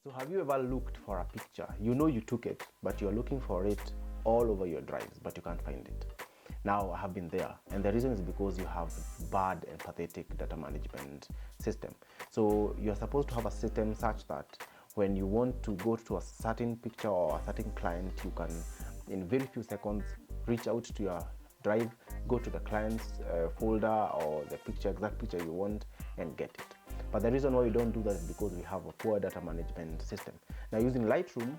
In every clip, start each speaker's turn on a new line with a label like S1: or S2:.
S1: So have you ever looked for a picture? You know you took it, but you're looking for it all over your drives, but you can't find it. Now, I have been there, and the reason is because you have bad and pathetic data management system. So you're supposed to have a system such that when you want to go to a certain picture or a certain client, you can, in very few seconds, reach out to your drive, go to the client's folder or the exact picture you want, and get it. But the reason why we don't do that is because we have a poor data management system. Now, using Lightroom,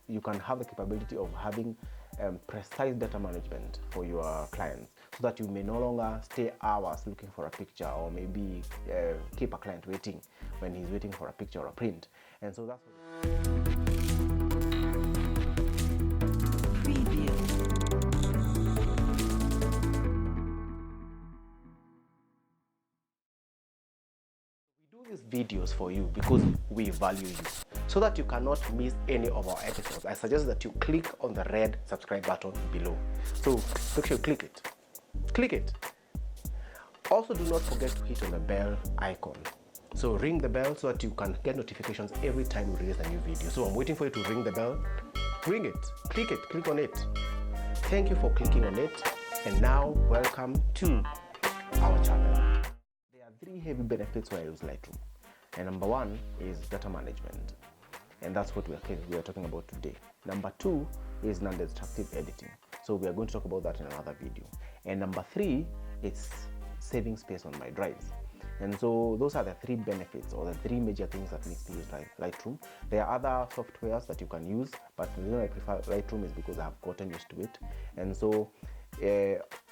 S1: you can have the capability of having precise data management for your clients, so that you may no longer stay hours looking for a picture, or maybe keep a client waiting when he's waiting for a picture or a print. And so that's what these videos for you because we value you, so that you cannot miss any of our episodes. I suggest that you click on the red subscribe button below. So make sure you click it. Also, do not forget to hit on the bell icon. So ring the bell so that you can get notifications every time we release a new video. So I'm waiting for you to ring the bell. Ring it, click on it. Thank you for clicking on it. And now, welcome to our channel. There are three heavy benefits when I use Lightroom. And number one is data management. And that's what we are talking about today. Number two is non-destructive editing. So we are going to talk about that in another video. And number three is saving space on my drives. And so those are the three benefits, or the three major things that makes me use Lightroom. There are other softwares that you can use, but the reason I prefer Lightroom is because I have gotten used to it. And so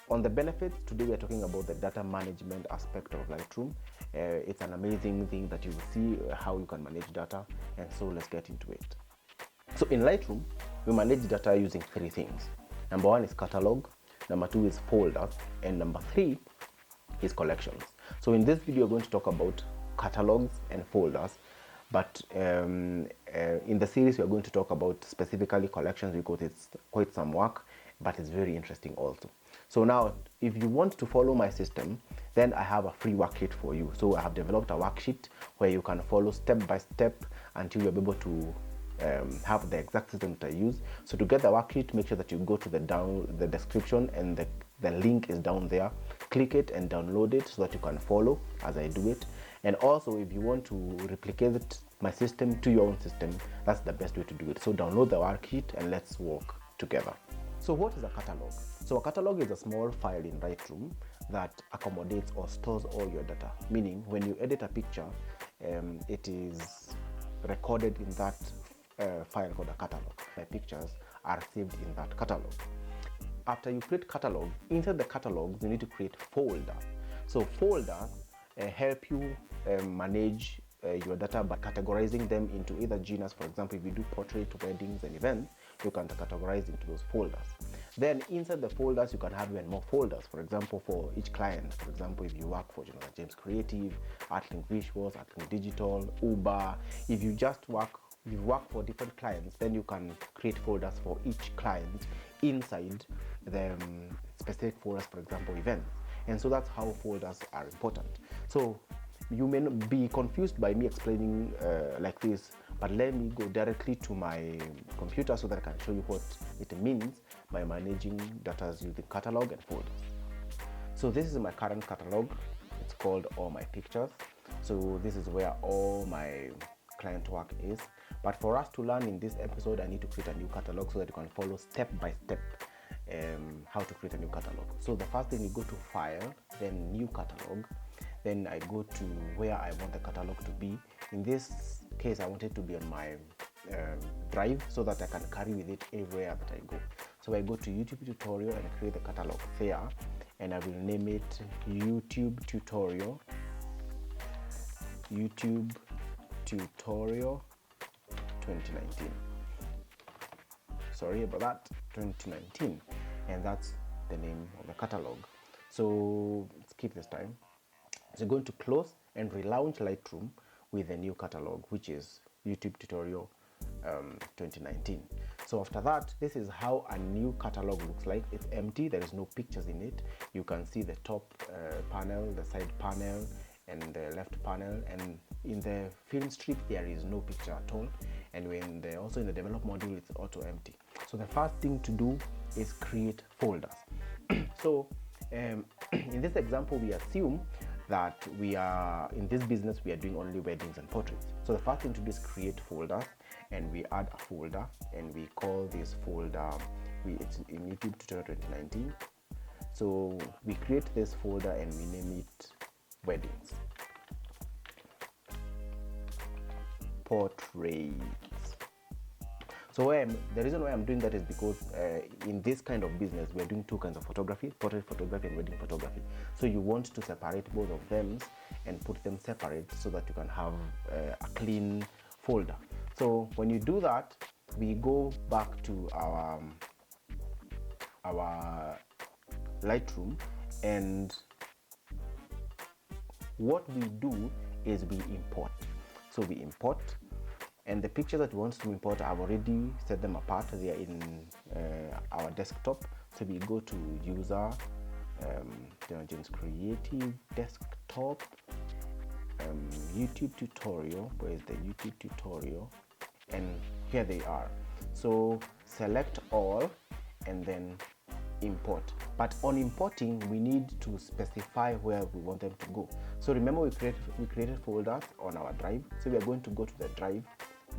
S1: on the benefits, today we are talking about the data management aspect of Lightroom. It's an amazing thing that you will see how you can manage data, and so let's get into it. So in Lightroom, we manage data using three things. Number one is catalog, number two is folders, and number three is collections. So in this video, we're going to talk about catalogs and folders, but in the series, we're going to talk about specifically collections because it's quite some work, but it's very interesting also. So now, if you want to follow my system, then I have a free worksheet for you. So I have developed a worksheet where you can follow step by step until you're able to have the exact system that I use. So to get the worksheet, make sure that you go to the description, and the link is down there. Click it and download it so that you can follow as I do it. And also, if you want to replicate my system to your own system, that's the best way to do it. So download the worksheet and let's work together. So what is a catalog? So a catalog is a small file in Lightroom that accommodates or stores all your data. Meaning, when you edit a picture, it is recorded in that file called a catalog. My pictures are saved in that catalog. After you create catalog, inside the catalog, you need to create folder. So folders help you manage your data by categorizing them into either genres. For example, if you do portrait, weddings, and events, you can categorize into those folders. Then inside the folders, you can have even more folders. For example, for each client. For example, if you work for James Creative, Artlink Visuals, Artlink Digital, Uber, if you work for different clients, then you can create folders for each client inside the specific folders, for example, events. And so that's how folders are important. So you may not be confused by me explaining like this, but let me go directly to my computer so that I can show you what it means by managing data using catalog and folders. So this is my current catalog. It's called All My Pictures. So this is where all my client work is. But for us to learn in this episode, I need to create a new catalog so that you can follow step by step how to create a new catalog. So the first thing, you go to File, then New Catalog. Then I go to where I want the catalog to be. In this case, I want it to be on my drive so that I can carry with it everywhere that I go. So I go to YouTube tutorial and create the catalog there, and I will name it YouTube tutorial 2019. Sorry about that, 2019. And that's the name of the catalog. So let's keep this time. So going to close and relaunch Lightroom with a new catalog, which is YouTube tutorial 2019. So after that, this is how a new catalog looks like. It's empty, there is no pictures in it. You can see the top panel, the side panel, and the left panel, and in the film strip there is no picture at all, and when also in the develop module it's auto empty. So the first thing to do is create folders. So in this example, we assume that we are in this business, we are doing only weddings and portraits. So the first thing to do is create folders, and we add a folder, and we call this folder, it's in YouTube Tutorial 2019. So we create this folder and we name it weddings, portraits. So the reason why I'm doing that is because in this kind of business, we're doing two kinds of photography, portrait photography and wedding photography. So you want to separate both of them and put them separate so that you can have a clean folder. So when you do that, we go back to our Lightroom, and what we do is we import. So we import, and the pictures that we want to import, I've already set them apart. They are in our desktop. So we go to user, James Creative Desktop, YouTube tutorial. Where is the YouTube tutorial? And here they are. So select all and then import. But on importing, we need to specify where we want them to go. So remember, we created folders on our drive. So we are going to go to the drive,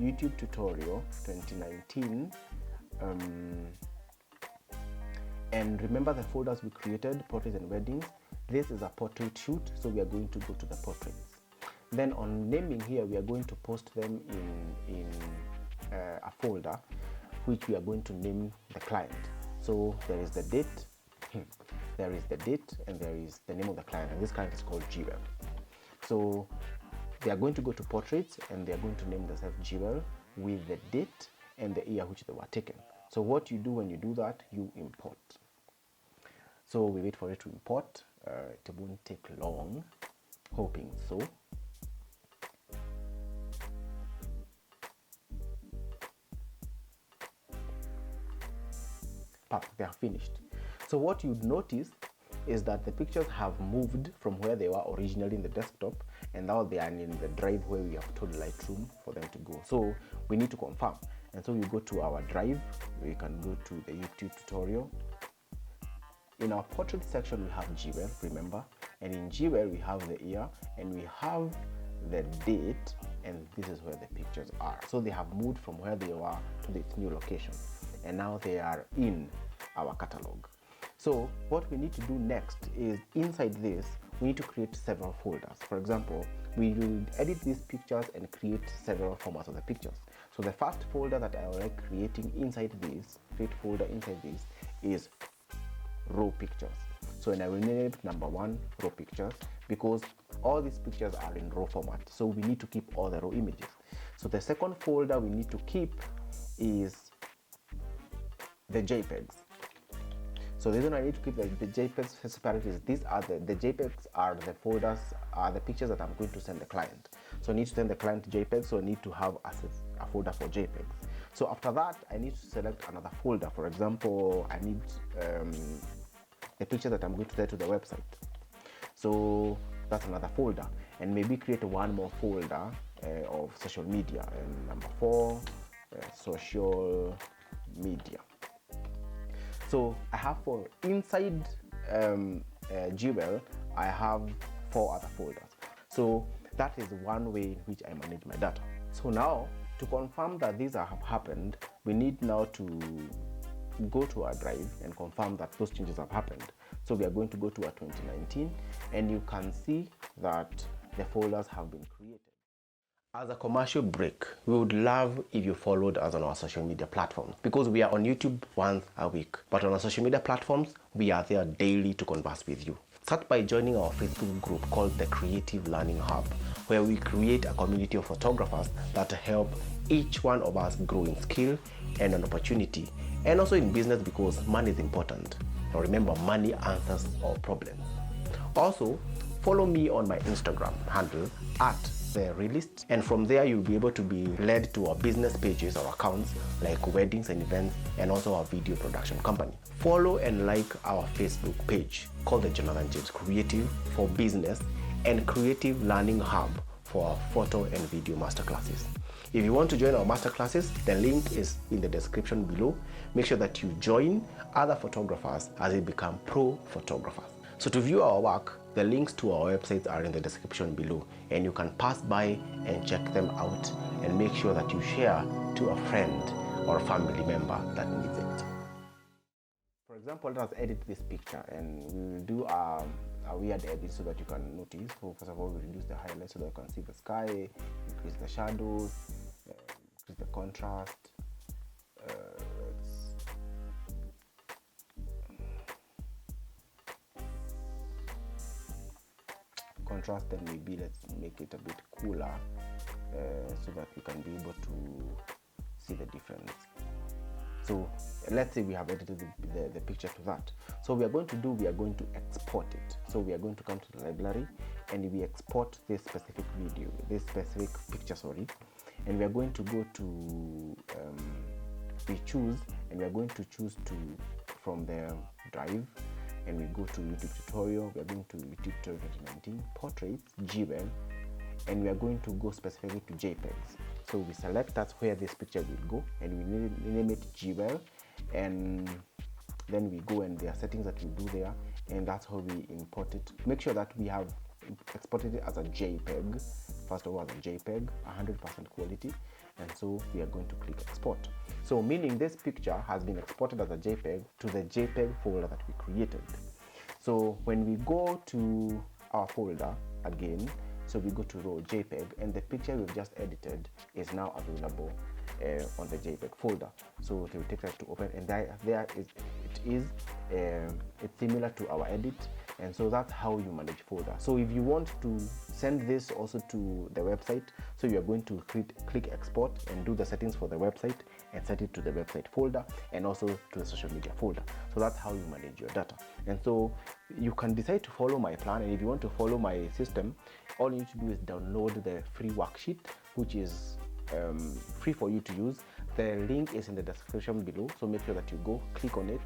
S1: YouTube tutorial 2019, and remember the folders we created, portraits and weddings. This is a portrait shoot, so we are going to go to the portraits. Then on naming here, we are going to post them in a folder which we are going to name the client. So there is the date, there is the date, and there is the name of the client, and this client is called Jewel. So they are going to go to portraits, and they are going to name themselves Jewel with the date and the year which they were taken. So what you do when you do that, you import. So we wait for it to import. It won't take long, hoping so. They are finished. So what you'd notice is that the pictures have moved from where they were originally in the desktop, and now they are in the drive where we have told Lightroom for them to go. So we need to confirm, and so we go to our drive. We can go to the YouTube tutorial. In our portrait section, we have Jewel, remember, and in Jewel we have the year and we have the date, and this is where the pictures are. So they have moved from where they were to this new location, and now they are in our catalog. So what we need to do next is, inside this, we need to create several folders. For example, we will edit these pictures and create several formats of the pictures. So the first folder that I like creating inside this, create folder inside this, is raw pictures. So and I will name it number 1 raw pictures, because all these pictures are in raw format. So we need to keep all the raw images. So the second folder we need to keep is the JPEGs. So the reason I need to keep the JPEGs separate is these are the JPEGs are the folders, are the pictures that I'm going to send the client. So I need to send the client JPEG, so I need to have a folder for JPEGs. So after that, I need to select another folder. For example, I need the picture that I'm going to send to the website. So that's another folder, and maybe create one more folder of social media. And number 4, social media. So I have for inside Jewel, I have 4 other folders. So that is one way in which I manage my data. So now, to confirm that these have happened, we need now to go to our drive and confirm that those changes have happened. So we are going to go to our 2019, and you can see that the folders have been created. As a commercial break, we would love if you followed us on our social media platforms, because we are on YouTube once a week, but on our social media platforms, we are there daily to converse with you. Start by joining our Facebook group called the Creative Learning Hub, where we create a community of photographers that help each one of us grow in skill and an opportunity, and also in business, because money is important. Now remember, money answers all problems. Also, follow me on my Instagram handle @TheRealist, and from there you'll be able to be led to our business pages or accounts like weddings and events, and also our video production company. Follow and like our Facebook page called the Jonathan James Creative for Business and Creative Learning Hub for our photo and video masterclasses. If you want to join our masterclasses, the link is in the description below. Make sure that you join other photographers as they become pro photographers. So to view our work, the links to our websites are in the description below, and you can pass by and check them out, and make sure that you share to a friend or a family member that needs it. For example, let us edit this picture, and we will do a weird edit so that you can notice. So first of all, we reduce the highlights so that you can see the sky, increase the shadows, increase the contrast. Contrast, and maybe let's make it a bit cooler so that we can be able to see the difference. So let's say we have edited the picture to that. So we are going to export it. So we are going to come to the library, and we export this specific picture, and we are going to go to we choose from the drive, and we go to YouTube tutorial. We are going to YouTube tutorial 2019 portraits GWeb, and we are going to go specifically to JPEGs. So we select that's where this picture will go, and we name it GWeb, and then we go, and there are settings that we do there, and that's how we import it. Make sure that we have exported it as a JPEG, first of all, as a JPEG, 100% quality, and so we are going to click export. So meaning this picture has been exported as a JPEG to the JPEG folder that we created. So when we go to our folder again, so we go to raw JPEG, and the picture we've just edited is now available on the JPEG folder. So it will take that to open, and it's similar to our edit, and so that's how you manage folder. So if you want to send this also to the website, so you are going to click export and do the settings for the website and set it to the website folder and also to the social media folder. So that's how you manage your data. And so you can decide to follow my plan, and if you want to follow my system, all you need to do is download the free worksheet, which is free for you to use. The link is in the description below, so make sure that you go click on it,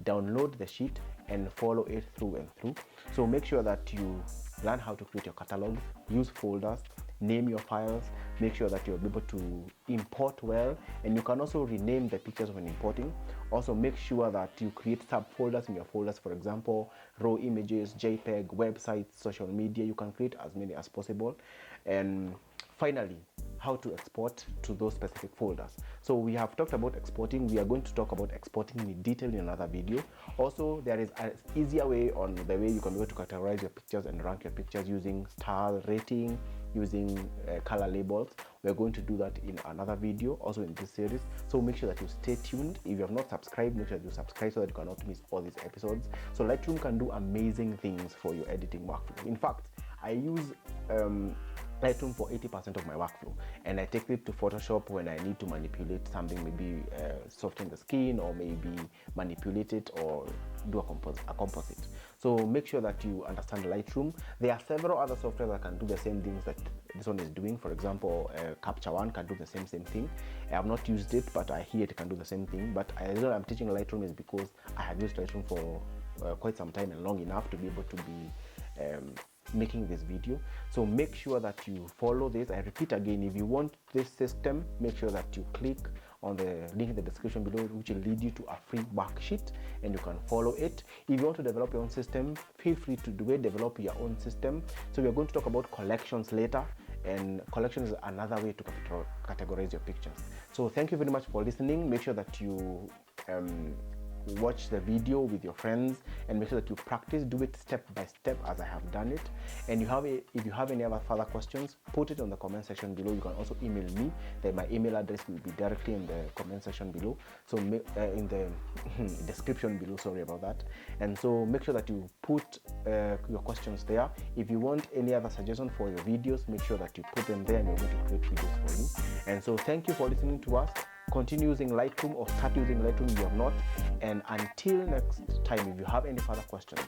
S1: download the sheet, and follow it through and through. So make sure that you learn how to create your catalog, use folders, name your files, make sure that you're able to import well, and you can also rename the pictures when importing. Also make sure that you create subfolders in your folders, for example, raw images, JPEG, websites, social media. You can create as many as possible. And finally, how to export to those specific folders. So we have talked about exporting. We are going to talk about exporting in detail in another video. Also, there is an easier way on the way you can go to categorize your pictures and rank your pictures using star rating, using color labels. We're going to do that in another video, also in this series. So make sure that you stay tuned. If you have not subscribed, make sure that you subscribe so that you cannot miss all these episodes. So Lightroom can do amazing things for your editing workflow. In fact, I use Lightroom for 80% of my workflow, and I take it to Photoshop when I need to manipulate something, maybe soften the skin, or maybe manipulate it or do a composite. So make sure that you understand Lightroom. There are several other software that can do the same things that this one is doing. For example, Capture One can do the same thing. I have not used it, but I hear it can do the same thing. But the reason I'm teaching Lightroom is because I have used Lightroom for quite some time and long enough to be able to be making this video. So make sure that you follow this. I repeat again, if you want this system, make sure that you click on the link in the description below, which will lead you to a free worksheet, and you can follow it. If you want to develop your own system, feel free to develop your own system. So we are going to talk about collections later, and collections is another way to categorize your pictures. So thank you very much for listening. Make sure that you watch the video with your friends, and make sure that you practice, do it step by step as I have done it. And if you have any other further questions, put it on the comment section below. You can also email me. My email address will be directly in the comment section below, so in the description below, sorry about that. And so make sure that you put your questions there. If you want any other suggestion for your videos, make sure that you put them there, and we're going to create videos for you. And so thank you for listening to us. Continue using Lightroom, or start using Lightroom if you have not. And until next time, if you have any further questions,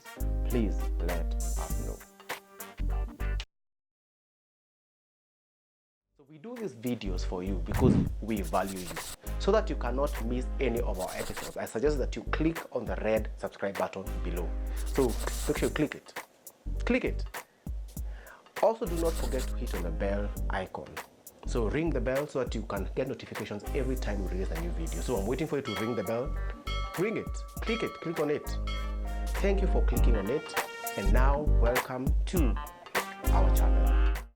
S1: please let us know. So we do these videos for you because we value you, so that you cannot miss any of our episodes. I suggest that you click on the red subscribe button below. So make sure you click it. Also, do not forget to hit on the bell icon. So ring the bell so that you can get notifications every time we release a new video. So I'm waiting for you to ring the bell. Ring it, click on it. Thank you for clicking on it. And now welcome to our channel.